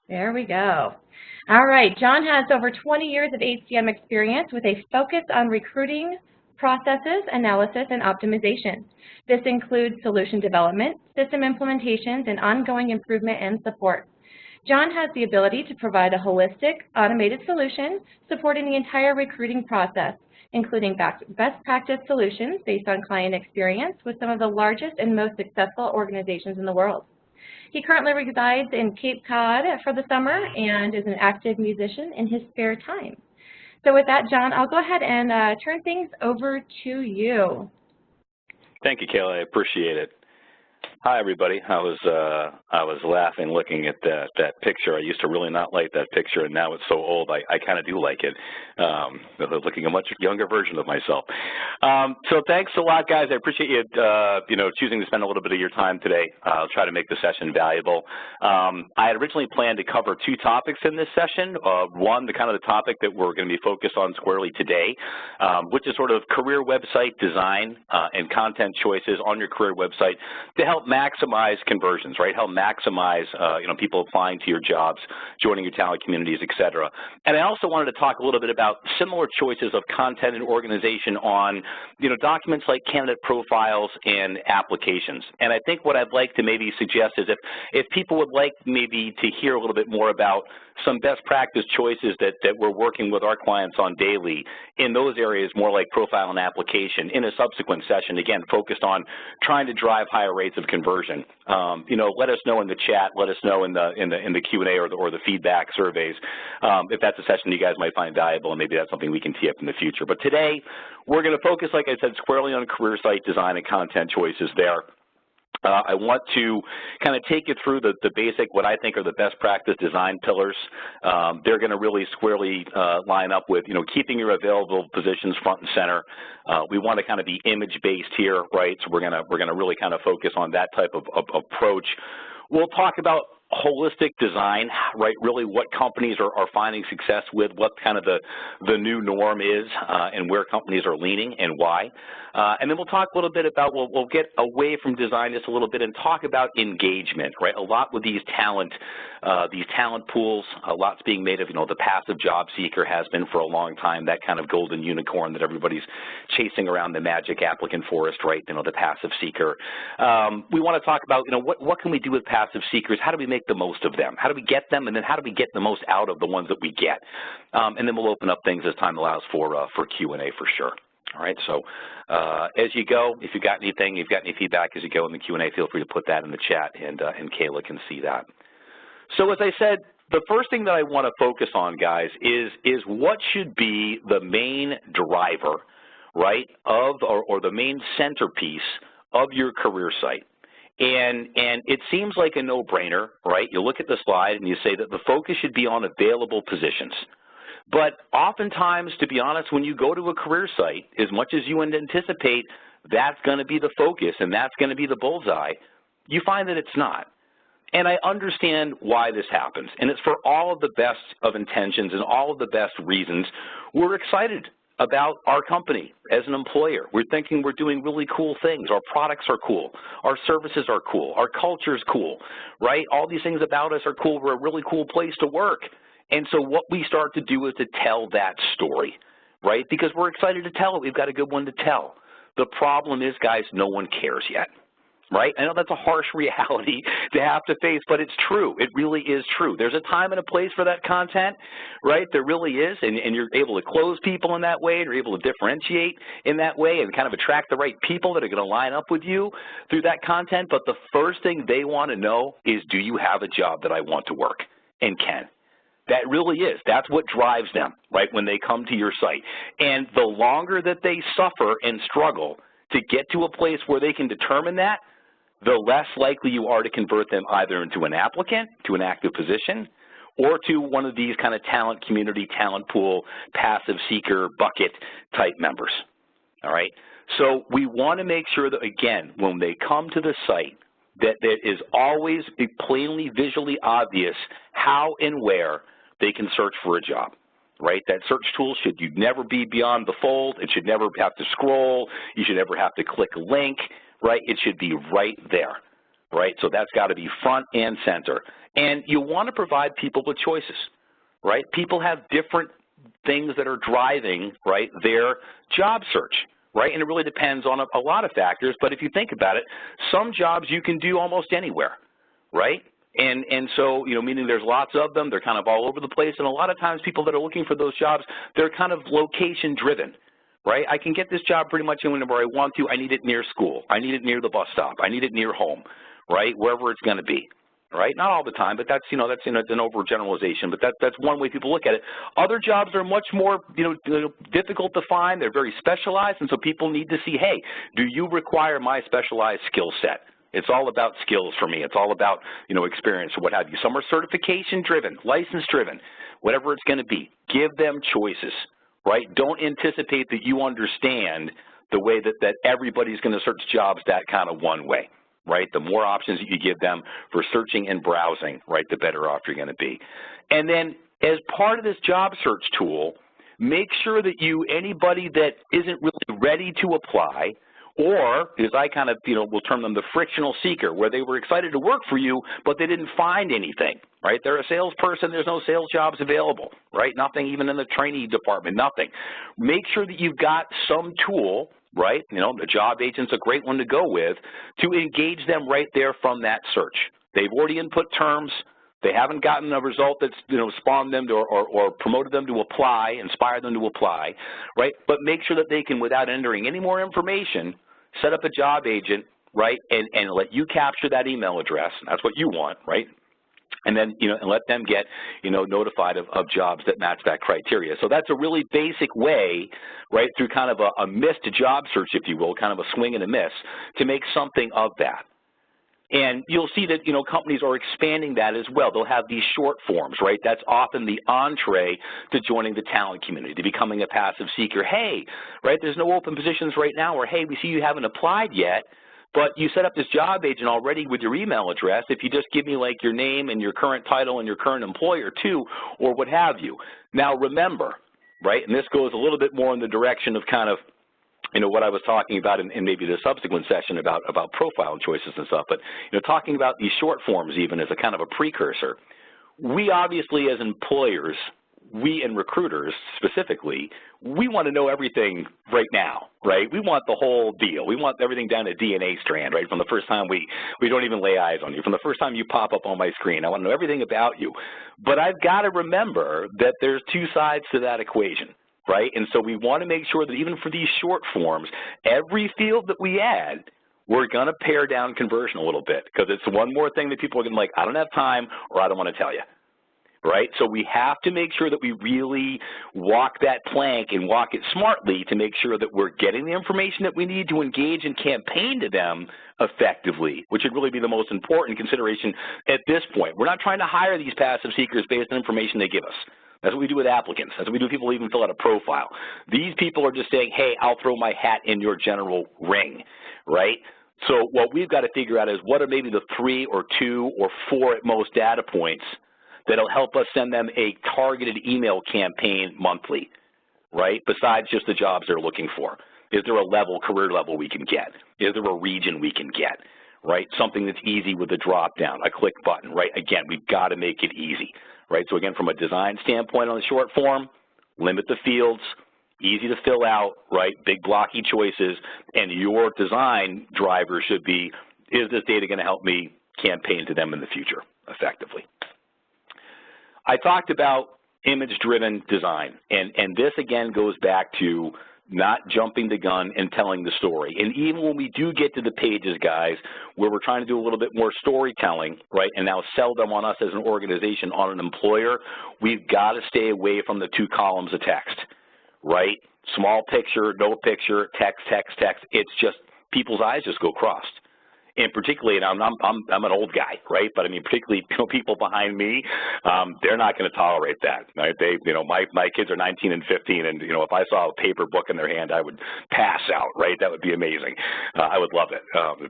There we go. All right, John has over 20 years of HCM experience with a focus on recruiting processes, analysis, and optimization. This includes solution development, system implementations, and ongoing improvement and support. John has the ability to provide a holistic, automated solution supporting the entire recruiting process, including best practice solutions based on client experience with some of the largest and most successful organizations in the world. He currently resides in Cape Cod for the summer and is an active musician in his spare time. So with that, John, I'll go ahead and turn things over to you. Thank you, Kayla. I appreciate it. Hi, everybody. I was laughing looking at that picture. I used to really not like that picture, and now it's so old, I kind of do like it. Looking a much younger version of myself. So thanks a lot, guys. I appreciate you, choosing to spend a little bit of your time today. I'll try to make the session valuable. I had originally planned to cover two topics in this session. One, the topic that we're going to be focused on squarely today, which is sort of career website design and content choices on your career website to help maximize conversions, right? Help maximize, people applying to your jobs, joining your talent communities, et cetera. And I also wanted to talk a little bit about similar choices of content and organization on, documents like candidate profiles and applications. And I think what I'd like to maybe suggest is if people would like maybe to hear a little bit more about some best practice choices that we're working with our clients on daily in those areas, more like profile and application, in a subsequent session, again, focused on trying to drive higher rates of conversion. Let us know in the chat, let us know in the Q&A or the feedback surveys if that's a session you guys might find valuable, and maybe that's something we can tee up in the future. But today, we're going to focus, like I said, squarely on career site design and content choices there. I want to kind of take you through the basic, what I think are the best practice design pillars. They're going to really squarely line up with, keeping your available positions front and center. We want to kind of be image-based here, right? So we're going to really kind of focus on that type of approach. We'll talk about holistic design, right? Really what companies are finding success with, what kind of the new norm is, and where companies are leaning and why. And then we'll talk a little bit about, we'll get away from design just a little bit and talk about engagement, right? A lot with these talent pools, a lot's being made of, the passive job seeker has been for a long time, that kind of golden unicorn that everybody's chasing around the magic applicant forest, right? The passive seeker. We want to talk about, what can we do with passive seekers? How do we make the most of them? How do we get them? And then how do we get the most out of the ones that we get? And then we'll open up things as time allows for Q&A for sure. All right, so as you go, if you've got anything, you've got any feedback as you go in the Q&A, feel free to put that in the chat, and Kayla can see that. So as I said, the first thing that I want to focus on, guys, is what should be the main driver, right, or the main centerpiece of your career site. And it seems like a no-brainer, right? You look at the slide and you say that the focus should be on available positions. But oftentimes, to be honest, when you go to a career site, as much as you anticipate that's going to be the focus and that's going to be the bullseye, you find that it's not. And I understand why this happens. And it's for all of the best of intentions and all of the best reasons. We're excited about our company as an employer. We're thinking we're doing really cool things. Our products are cool. Our services are cool. Our culture is cool, right? All these things about us are cool. We're a really cool place to work. And so what we start to do is to tell that story, right? Because we're excited to tell it. We've got a good one to tell. The problem is, guys, no one cares yet, right? I know that's a harsh reality to have to face, but it's true. It really is true. There's a time and a place for that content, right? There really is, and you're able to close people in that way, and you're able to differentiate in that way and kind of attract the right people that are going to line up with you through that content. But the first thing they want to know is, do you have a job that I want to work and can? That really is. That's what drives them, right, when they come to your site. And the longer that they suffer and struggle to get to a place where they can determine that, the less likely you are to convert them either into an applicant, to an active position, or to one of these kind of talent community, talent pool, passive seeker bucket type members, all right? So we want to make sure that, again, when they come to the site, that it is always plainly visually obvious how and where they can search for a job, right? That search tool should never be beyond the fold. It should never have to scroll. You should never have to click a link, right? It should be right there. right? So that's got to be front and center. And you want to provide people with choices, right? People have different things that are driving, right, their job search, right? And it really depends on a lot of factors, but if you think about it, some jobs you can do almost anywhere, right? And so, you know, meaning there's lots of them, they're kind of all over the place, and a lot of times people that are looking for those jobs, they're kind of location driven, right? I can get this job pretty much whenever I want to. I need it near school. I need it near the bus stop. I need it near home, right? Wherever it's going to be, right? Not all the time, but that's, you know, that's an overgeneralization, but that's one way people look at it. Other jobs are much more, you know, difficult to find. They're very specialized, and so people need to see, hey, do you require my specialized skill set? It's all about skills for me. It's all about, you know, experience or what have you. Some are certification-driven, license-driven, whatever it's going to be. Give them choices, right? Don't anticipate that you understand the way that everybody's going to search jobs that kind of one way, right? The more options that you give them for searching and browsing, right, the better off you're going to be. And then as part of this job search tool, make sure that anybody that isn't really ready to apply, or, as I kind of, you know, we'll term them the frictional seeker, where they were excited to work for you, but they didn't find anything, right? They're a salesperson, there's no sales jobs available, right? Nothing even in the trainee department, nothing. Make sure that you've got some tool, right? You know, the job agent's a great one to go with, to engage them right there from that search. They've already input terms. They haven't gotten a result that's, you know, spawned them to, or promoted them to apply, inspired them to apply, right? But make sure that they can, without entering any more information, set up a job agent, right, and let you capture that email address. That's what you want, right? And then, you know, and let them get, you know, notified of jobs that match that criteria. So that's a really basic way, right, through kind of a missed job search, if you will, kind of a swing and a miss, to make something of that. And you'll see that, you know, companies are expanding that as well. They'll have these short forms, right? That's often the entree to joining the talent community, to becoming a passive seeker. Hey, right, there's no open positions right now, or hey, we see you haven't applied yet, but you set up this job agent already with your email address. If you just give me like your name and your current title and your current employer too, or what have you. Now remember, right, and this goes a little bit more in the direction of kind of, you know, what I was talking about in maybe the subsequent session about profile choices and stuff, but, you know, talking about these short forms even as a kind of a precursor. We obviously as employers, we and recruiters specifically, we want to know everything right now, right? We want the whole deal. We want everything down to DNA strand, right? From the first time we don't even lay eyes on you. From the first time you pop up on my screen, I want to know everything about you. But I've got to remember that there's two sides to that equation, right? And so we want to make sure that even for these short forms, every field that we add, we're going to pare down conversion a little bit, because it's one more thing that people are going to be like, I don't have time, or I don't want to tell you, right? So we have to make sure that we really walk that plank and walk it smartly to make sure that we're getting the information that we need to engage and campaign to them effectively, which would really be the most important consideration at this point. We're not trying to hire these passive seekers based on information they give us. That's what we do with applicants. That's what we do with people who even fill out a profile. These people are just saying, hey, I'll throw my hat in your general ring, right? So what we've got to figure out is what are maybe the 3 or 2 or 4 at most data points that'll help us send them a targeted email campaign monthly, right, besides just the jobs they're looking for. Is there a level, career level we can get? Is there a region we can get, right? Something that's easy with a drop down, a click button, right? Again, we've got to make it easy, right? So again, from a design standpoint on the short form, limit the fields, easy to fill out, right? Big blocky choices, and your design driver should be, is this data going to help me campaign to them in the future effectively? I talked about image-driven design, and this again goes back to not jumping the gun and telling the story. And even when we do get to the pages, guys, where we're trying to do a little bit more storytelling, right, and now sell them on us as an organization, on an employer, we've got to stay away from the 2 columns of text, right? Small picture, no picture, text, text, text. It's just people's eyes just go crossed. And particularly, and I'm an old guy, right? But I mean, particularly people behind me, they're not going to tolerate that, right? They, you know, my kids are 19 and 15, and you know, if I saw a paper book in their hand, I would pass out, right? That would be amazing. I would love it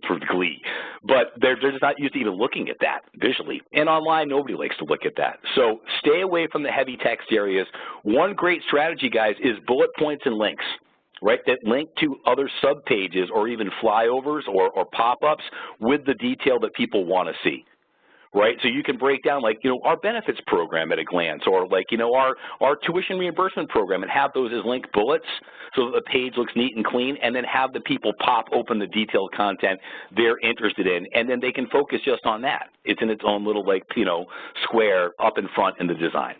for glee. But they're just not used to even looking at that visually. And online, nobody likes to look at that. So stay away from the heavy text areas. One great strategy, guys, is bullet points and links. right, that link to other sub-pages or even flyovers or pop-ups with the detail that people want to see. Right, so you can break down, like, our benefits program at a glance, or like, our tuition reimbursement program, and have those as link bullets so that the page looks neat and clean, and then have the people pop open the detailed content they're interested in, and then they can focus just on that. It's in its own little, like, square up in front in the design.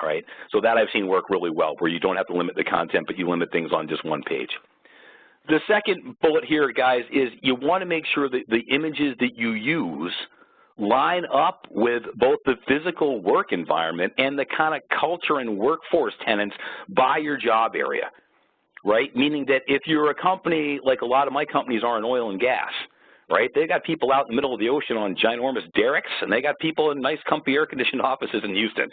All right, so that I've seen work really well, where you don't have to limit the content, but you limit things on just one page. The second bullet here, guys, is you want to make sure that the images that you use line up with both the physical work environment and the kind of culture and workforce tenets by your job area, right? Meaning that if you're a company, like a lot of my companies are in oil and gas, right? They got people out in the middle of the ocean on ginormous derricks, and they got people in nice, comfy, air-conditioned offices in Houston.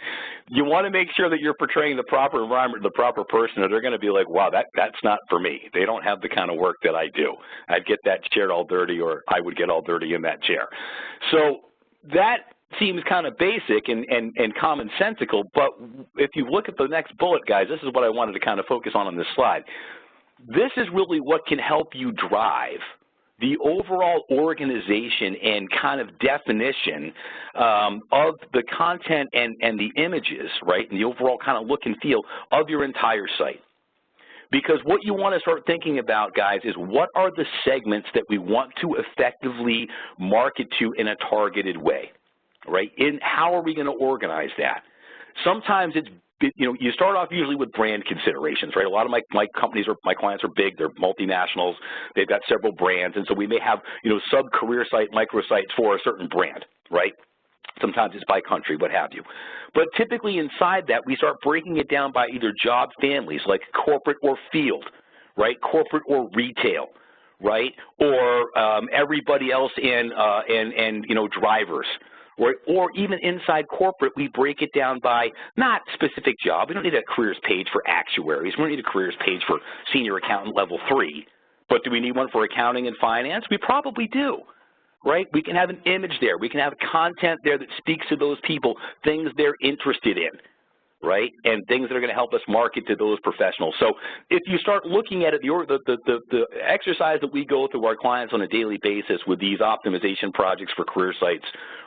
You want to make sure that you're portraying the proper environment, the proper person, or they're going to be like, wow, that's not for me. They don't have the kind of work that I do. I'd get that chair all dirty, or I would get all dirty in that chair. So that seems kind of basic and commonsensical, but if you look at the next bullet, guys, this is what I wanted to kind of focus on this slide. This is really what can help you drive the overall organization and kind of definition of the content and the images, right, and the overall kind of look and feel of your entire site. Because what you want to start thinking about, guys, is what are the segments that we want to effectively market to in a targeted way, right? And how are we going to organize that? Sometimes it's, you start off usually with brand considerations, right? A lot of my companies or my clients are big. They're multinationals. They've got several brands, and so we may have, sub-career site microsites for a certain brand, right? Sometimes it's by country, what have you. But typically inside that, we start breaking it down by either job families, like corporate or field, right? Corporate or retail, right? Or everybody else in drivers. Or even inside corporate, we break it down by not specific job. We don't need a careers page for actuaries. We don't need a careers page for senior accountant level 3. But do we need one for accounting and finance? We probably do. Right? We can have an image there. We can have content there that speaks to those people, things they're interested in, right, and things that are going to help us market to those professionals. So if you start looking at it, the exercise that we go through our clients on a daily basis with these optimization projects for career sites,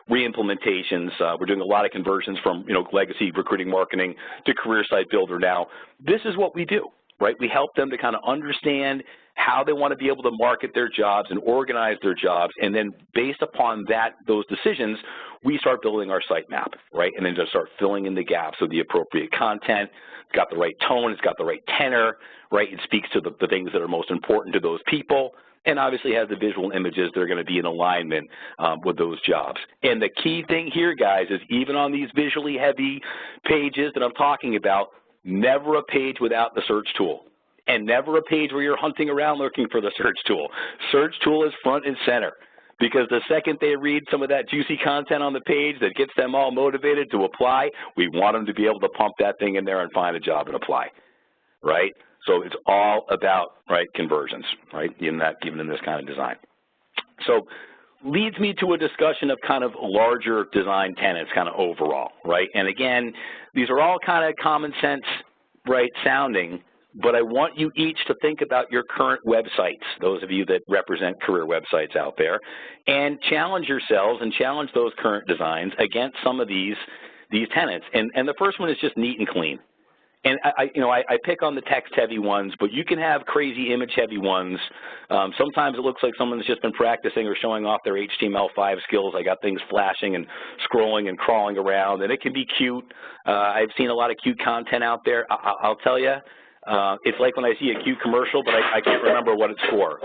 re-implementations, we're doing a lot of conversions from, legacy recruiting marketing to Career Site Builder now. This is what we do, right? We help them to kind of understand how they want to be able to market their jobs and organize their jobs, and then based upon those decisions, we start building our site map, right? And then just start filling in the gaps of the appropriate content. It's got the right tone, it's got the right tenor, right? It speaks to the things that are most important to those people, and obviously has the visual images that are going to be in alignment with those jobs. And the key thing here, guys, is even on these visually heavy pages that I'm talking about, never a page without the search tool. And never a page where you're hunting around looking for the search tool. Search tool is front and center, because the second they read some of that juicy content on the page that gets them all motivated to apply, we want them to be able to pump that thing in there and find a job and apply, right? So it's all about, right, conversions, right, even in this kind of design. So leads me to a discussion of kind of larger design tenets kind of overall, right? And again, these are all kind of common sense, right, sounding, but I want you each to think about your current websites, those of you that represent career websites out there, and challenge yourselves and challenge those current designs against some of these tenets. And the first one is just neat and clean. And I pick on the text-heavy ones, but you can have crazy image-heavy ones. Sometimes it looks like someone's just been practicing or showing off their HTML5 skills. I got things flashing and scrolling and crawling around, and it can be cute. I've seen a lot of cute content out there. I'll tell you, it's like when I see a cute commercial, but I can't remember what it's for.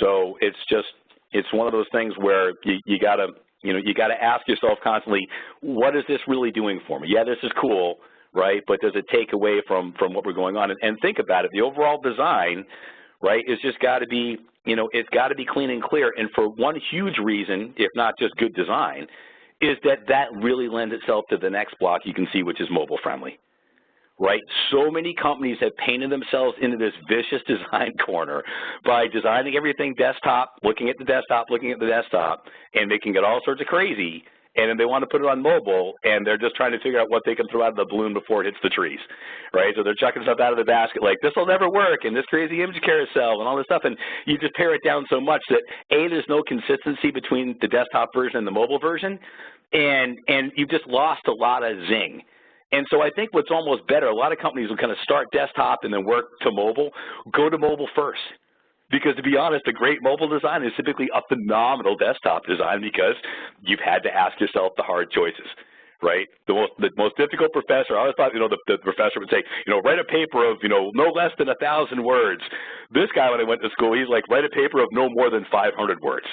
So it's one of those things where you gotta ask yourself constantly, what is this really doing for me? Yeah, this is cool, right? But does it take away from what we're going on? And think about it. The overall design, right, is just got to be, it's got to be clean and clear. And for one huge reason, if not just good design, is that really lends itself to the next block you can see, which is mobile friendly. Right? So many companies have painted themselves into this vicious design corner by designing everything desktop, looking at the desktop, and they can get all sorts of crazy. and then they want to put it on mobile, and they're just trying to figure out what they can throw out of the balloon before it hits the trees, right? So they're chucking stuff out of the basket like, this will never work, and this crazy image carousel and all this stuff, and you just pare it down so much that, A, there's no consistency between the desktop version and the mobile version, and you've just lost a lot of zing. And so I think what's almost better, a lot of companies will kind of start desktop and then work to mobile. Go to mobile first. Because to be honest, a great mobile design is typically a phenomenal desktop design because you've had to ask yourself the hard choices, right? The most difficult professor, I always thought, the professor would say, write a paper of, no less than 1,000 words. This guy, when I went to school, he's like, write a paper of no more than 500 words.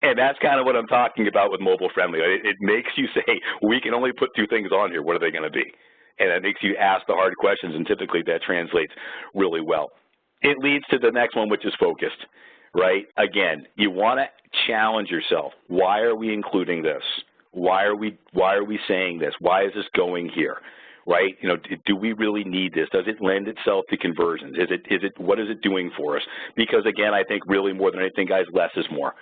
And that's kind of what I'm talking about with mobile friendly. It makes you say, we can only put 2 things on here. What are they going to be? And it makes you ask the hard questions, and typically that translates really well. It leads to the next one, which is focused, right? Again, you want to challenge yourself. Why are we including this? Why are we saying this? Why is this going here? Right? Do we really need this? Does it lend itself to conversions? What is it doing for us? Because again, I think really more than anything, guys, less is more.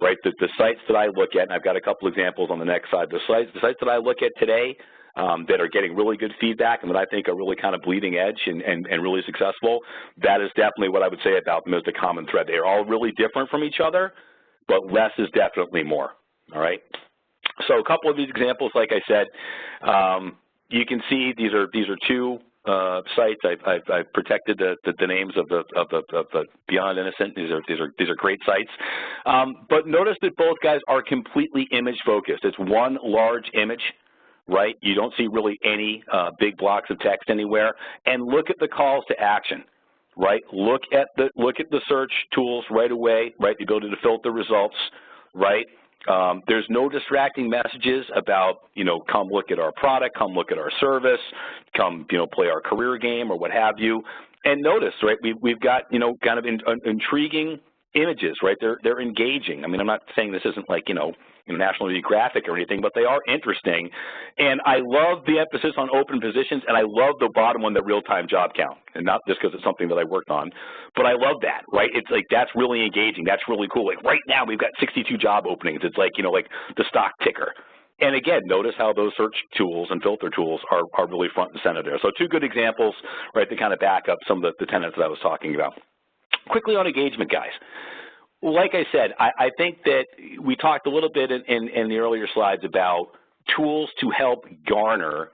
Right? The sites that I look at, and I've got a couple examples on the next slide, the sites that I look at today that are getting really good feedback and that I think are really kind of bleeding edge and really successful, that is definitely what I would say about them as the common thread. They are all really different from each other, but less is definitely more, all right? So a couple of these examples, like I said, you can see these are 2 sites. I've protected the names of the Beyond Innocent. These are great sites. But notice that both guys are completely image focused. It's one large image, right? You don't see really any big blocks of text anywhere. And look at the calls to action, right? Look at the search tools right away, right? The ability to filter results, right? There's no distracting messages about, come look at our product, come look at our service, come, play our career game or what have you. And notice, right, we've got, kind of intriguing images, right? They're engaging. I mean, I'm not saying this isn't like, National Geographic or anything, but they are interesting. And I love the emphasis on open positions, and I love the bottom one, the real-time job count. And not just because it's something that I worked on, but I love that, right? It's like, that's really engaging. That's really cool. Like right now, we've got 62 job openings. It's like, like the stock ticker. And again, notice how those search tools and filter tools are really front and center there. So 2 good examples, right, to kind of back up some of the tenets that I was talking about. Quickly on engagement, guys. Like I said, I think that we talked a little bit in the earlier slides about tools to help garner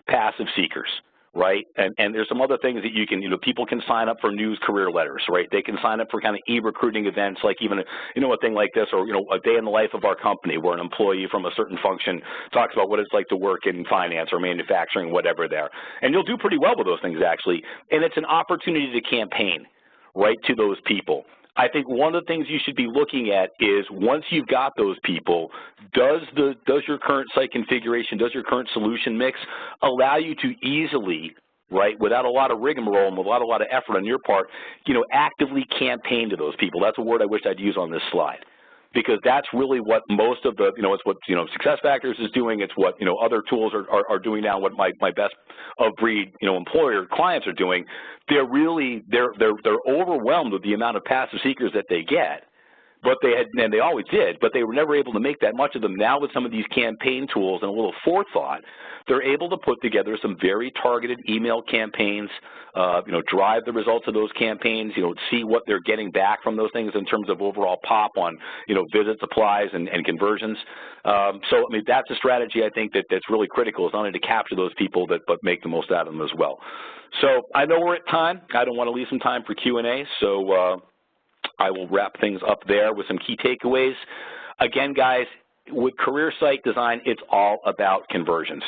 passive seekers, right? And there's some other things that you can, people can sign up for news career letters, right? They can sign up for kind of e-recruiting events like even, a thing like this, or, a day in the life of our company where an employee from a certain function talks about what it's like to work in finance or manufacturing, whatever there. And you'll do pretty well with those things, actually. And it's an opportunity to campaign, right, to those people. I think one of the things you should be looking at is once you've got those people, does your current site configuration, does your current solution mix allow you to easily, right, without a lot of rigmarole and without a lot of effort on your part, actively campaign to those people? That's a word I wish I'd use on this slide. Because that's really what most of the, it's what, SuccessFactors is doing. It's what, other tools are doing now, what my best of breed, employer clients are doing. They're overwhelmed with the amount of passive seekers that they get. But they had, and they always did, but they were never able to make that much of them. Now with some of these campaign tools and a little forethought, they're able to put together some very targeted email campaigns, drive the results of those campaigns, see what they're getting back from those things in terms of overall pop on, visits, applies, and conversions. So, I mean, that's a strategy I think that's really critical, is not only to capture those people, but make the most out of them as well. So I know we're at time. I don't want to leave some time for Q&A, so I will wrap things up there with some key takeaways. Again, guys, with career site design, it's all about conversions,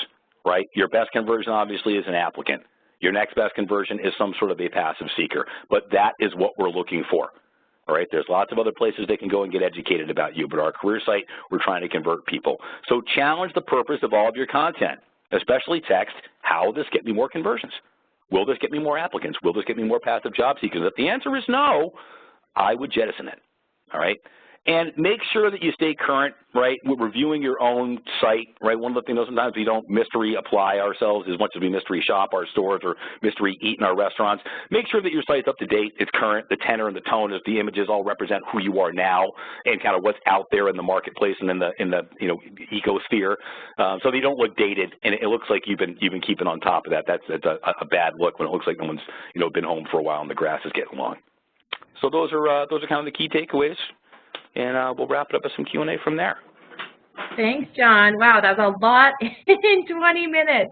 right? Your best conversion, obviously, is an applicant. Your next best conversion is some sort of a passive seeker, but that is what we're looking for, all right? There's lots of other places they can go and get educated about you, but our career site, we're trying to convert people. So challenge the purpose of all of your content, especially text. How will this get me more conversions? Will this get me more applicants? Will this get me more passive job seekers? If the answer is no, I would jettison it, all right? And make sure that you stay current, right, with reviewing your own site, right? One of the things sometimes we don't mystery apply ourselves as much as we mystery shop our stores or mystery eat in our restaurants. Make sure that your site's up to date, it's current, the tenor and the tone of the images all represent who you are now and kind of what's out there in the marketplace and in the ecosphere, so that you don't look dated and it looks like you've been keeping on top of that. That's a bad look when it looks like no one's been home for a while and the grass is getting long. So those are kind of the key takeaways. And we'll wrap it up with some Q&A from there. Thanks, John. Wow, that was a lot in 20 minutes.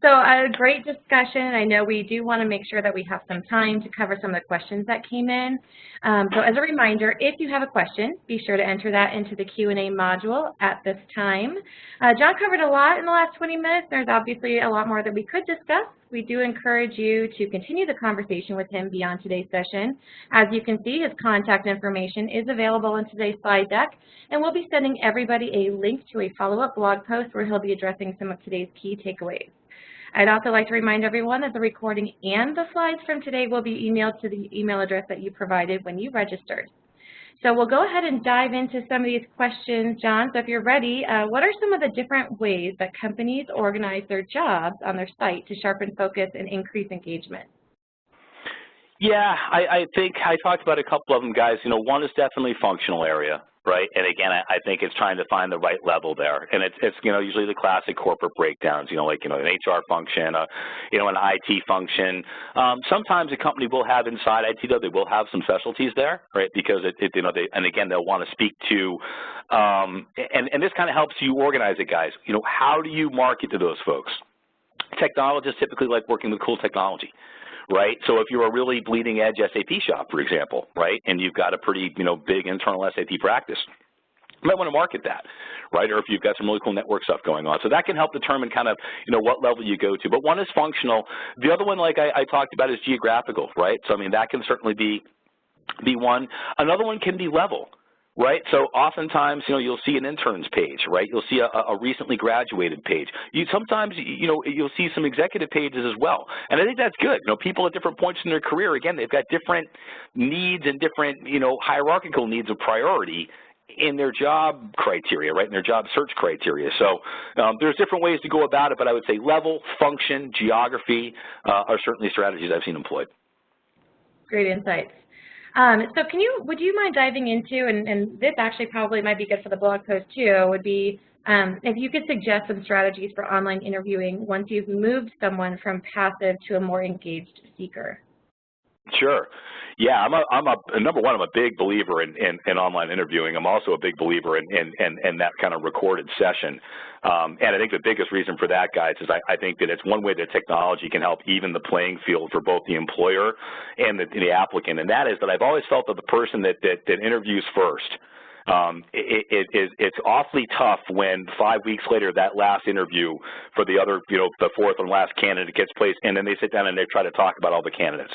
So a great discussion. I know we do want to make sure that we have some time to cover some of the questions that came in. So as a reminder, if you have a question, be sure to enter that into the Q&A module at this time. John covered a lot in the last 20 minutes. There's obviously a lot more that we could discuss. We do encourage you to continue the conversation with him beyond today's session. As you can see, his contact information is available in today's slide deck, and we'll be sending everybody a link to a follow-up blog post where he'll be addressing some of today's key takeaways. I'd also like to remind everyone that the recording and the slides from today will be emailed to the email address that you provided when you registered. So we'll go ahead and dive into some of these questions, John. So if you're ready, what are some of the different ways that companies organize their jobs on their site to sharpen focus and increase engagement? Yeah, I think I talked about a couple of them, guys. One is definitely functional area, right? And again, I think it's trying to find the right level there. And it's usually the classic corporate breakdowns, like an HR function, an IT function. Sometimes a company will have inside IT, though, they will have some specialties there, right? Because and again, they'll want to speak to, and this kind of helps you organize it, guys. How do you market to those folks? Technologists typically like working with cool technology. Right, so if you're a really bleeding edge SAP shop, for example, right, and you've got a pretty, big internal SAP practice, you might want to market that, right, or if you've got some really cool network stuff going on. So that can help determine kind of, what level you go to. But one is functional. The other one, like I talked about, is geographical, right? So, that can certainly be one. Another one can be level. Right, so oftentimes, you'll see an interns page, right? You'll see a recently graduated page. Sometimes, you'll see some executive pages as well, and I think that's good. People at different points in their career, again, they've got different needs and different, hierarchical needs of priority in their job criteria, right, in their job search criteria. So there's different ways to go about it, but I would say level, function, geography are certainly strategies I've seen employed. Great insights. So would you mind diving into, and this actually probably might be good for the blog post too, would be if you could suggest some strategies for online interviewing once you've moved someone from passive to a more engaged seeker. Sure. Yeah, number one, I'm a big believer in online interviewing. I'm also a big believer in that kind of recorded session. And I think the biggest reason for that, guys, is I think that it's one way that technology can help even the playing field for both the employer and the applicant. And that is that I've always felt that the person that interviews first, it's awfully tough when 5 weeks later that last interview for the other, the fourth and last candidate gets placed, and then they sit down and they try to talk about all the candidates.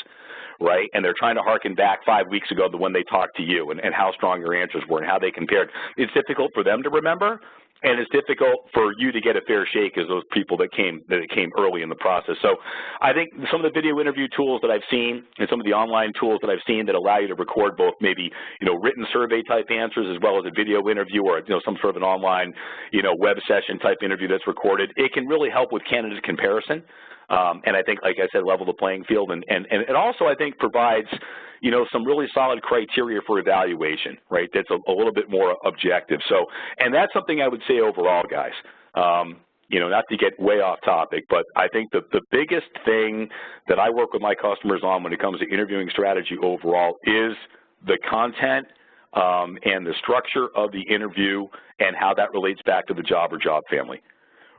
Right, and they're trying to harken back 5 weeks ago to when they talked to you and how strong your answers were and how they compared. It's difficult for them to remember, and it's difficult for you to get a fair shake as those people that came early in the process. So I think some of the video interview tools that I've seen and some of the online tools that I've seen that allow you to record both maybe written survey type answers as well as a video interview or some sort of an online web session type interview that's recorded, it can really help with candidate comparison. And I think, like I said, level the playing field, and it also, I think, provides, some really solid criteria for evaluation, right? That's a little bit more objective. So, and that's something I would say overall, guys. Not to get way off topic, but I think the biggest thing that I work with my customers on when it comes to interviewing strategy overall is the content and the structure of the interview and how that relates back to the job or job family.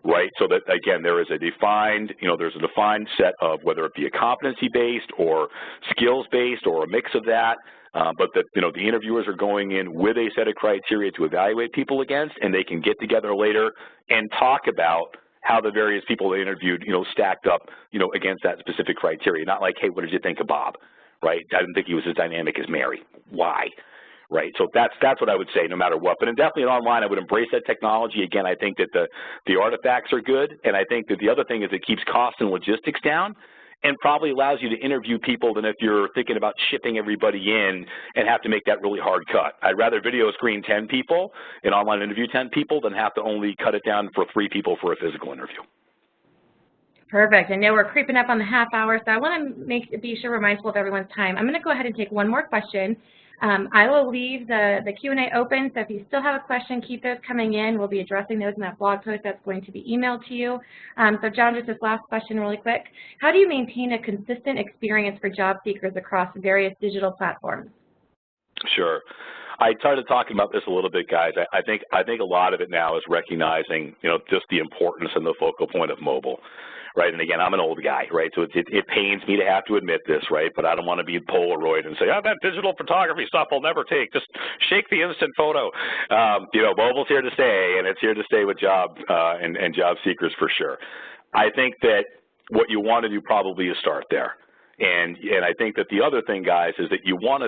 Right, so that again, there's a defined set of whether it be a competency-based or skills-based or a mix of that, but that the interviewers are going in with a set of criteria to evaluate people against, and they can get together later and talk about how the various people they interviewed, stacked up, against that specific criteria. Not like, hey, what did you think of Bob? Right, I didn't think he was as dynamic as Mary. Why? Right, so that's what I would say no matter what. But definitely online, I would embrace that technology. Again, I think that the artifacts are good, and I think that the other thing is it keeps costs and logistics down, and probably allows you to interview people than if you're thinking about shipping everybody in and have to make that really hard cut. I'd rather video screen 10 people and online interview 10 people than have to only cut it down for 3 people for a physical interview. Perfect. I know we're creeping up on the half hour, so I want to be sure we're mindful of everyone's time. I'm going to go ahead and take one more question. I will leave the Q&A open, so if you still have a question, keep those coming in. We'll be addressing those in that blog post that's going to be emailed to you. So John, just this last question really quick. How do you maintain a consistent experience for job seekers across various digital platforms? Sure. I started talking about this a little bit, guys. I think a lot of it now is recognizing, just the importance and the focal point of mobile. Right, and again, I'm an old guy, right, so it pains me to have to admit this, right, but I don't want to be Polaroid and say, oh, that digital photography stuff I'll never take, just shake the instant photo. Mobile's here to stay, and it's here to stay with job and job seekers for sure. I think that what you want to do probably is start there. And I think that the other thing, guys, is that you want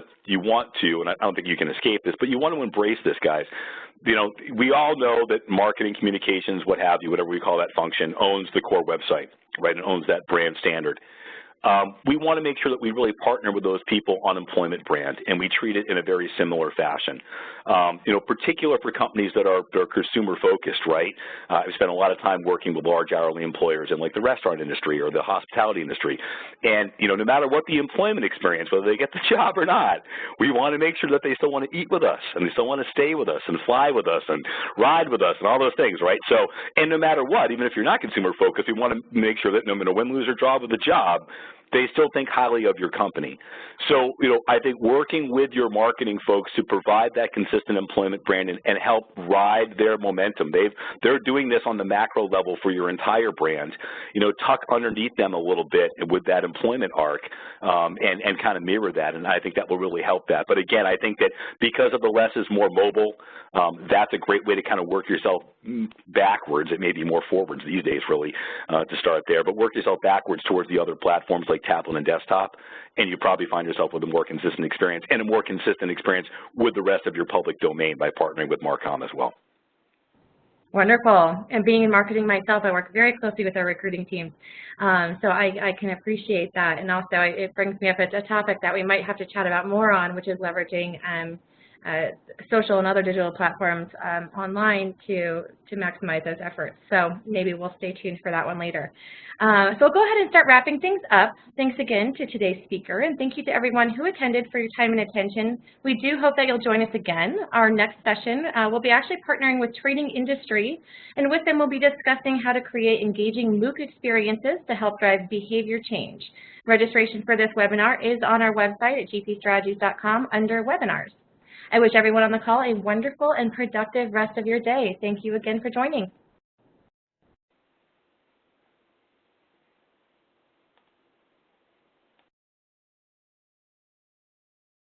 to, and I don't think you can escape this, but you want to embrace this, guys. We all know that marketing, communications, what have you, whatever we call that function, owns the core website, right, and owns that brand standard. We want to make sure that we really partner with those people on employment brand, and we treat it in a very similar fashion. Particular for companies that are consumer-focused, right? I've spent a lot of time working with large hourly employers in like the restaurant industry or the hospitality industry, and no matter what the employment experience, whether they get the job or not, we want to make sure that they still want to eat with us, and they still want to stay with us, and fly with us, and ride with us, and all those things, right? So, and no matter what, even if you're not consumer-focused, we want to make sure that no matter win, lose, or draw with the job, they still think highly of your company. So, I think working with your marketing folks to provide that consistent employment brand and help ride their momentum. They're doing this on the macro level for your entire brand. Tuck underneath them a little bit with that employment arc and kind of mirror that, and I think that will really help that. But again, I think that because of the less is more mobile, that's a great way to kind of work yourself backwards. It may be more forwards these days, really, to start there, but work yourself backwards towards the other platforms like tablet and desktop, and you probably find yourself with a more consistent experience and a more consistent experience with the rest of your public domain by partnering with Marcom as well. Wonderful. And being in marketing myself, I work very closely with our recruiting teams. So I can appreciate that. And also it brings me up a topic that we might have to chat about more on, which is leveraging social and other digital platforms online to maximize those efforts. So maybe we'll stay tuned for that one later. So we'll go ahead and start wrapping things up. Thanks again to today's speaker, and thank you to everyone who attended for your time and attention. We do hope that you'll join us again. Our next session, we'll be actually partnering with Trading Industry, and with them we'll be discussing how to create engaging MOOC experiences to help drive behavior change. Registration for this webinar is on our website at gpstrategies.com under webinars. I wish everyone on the call a wonderful and productive rest of your day. Thank you again for joining.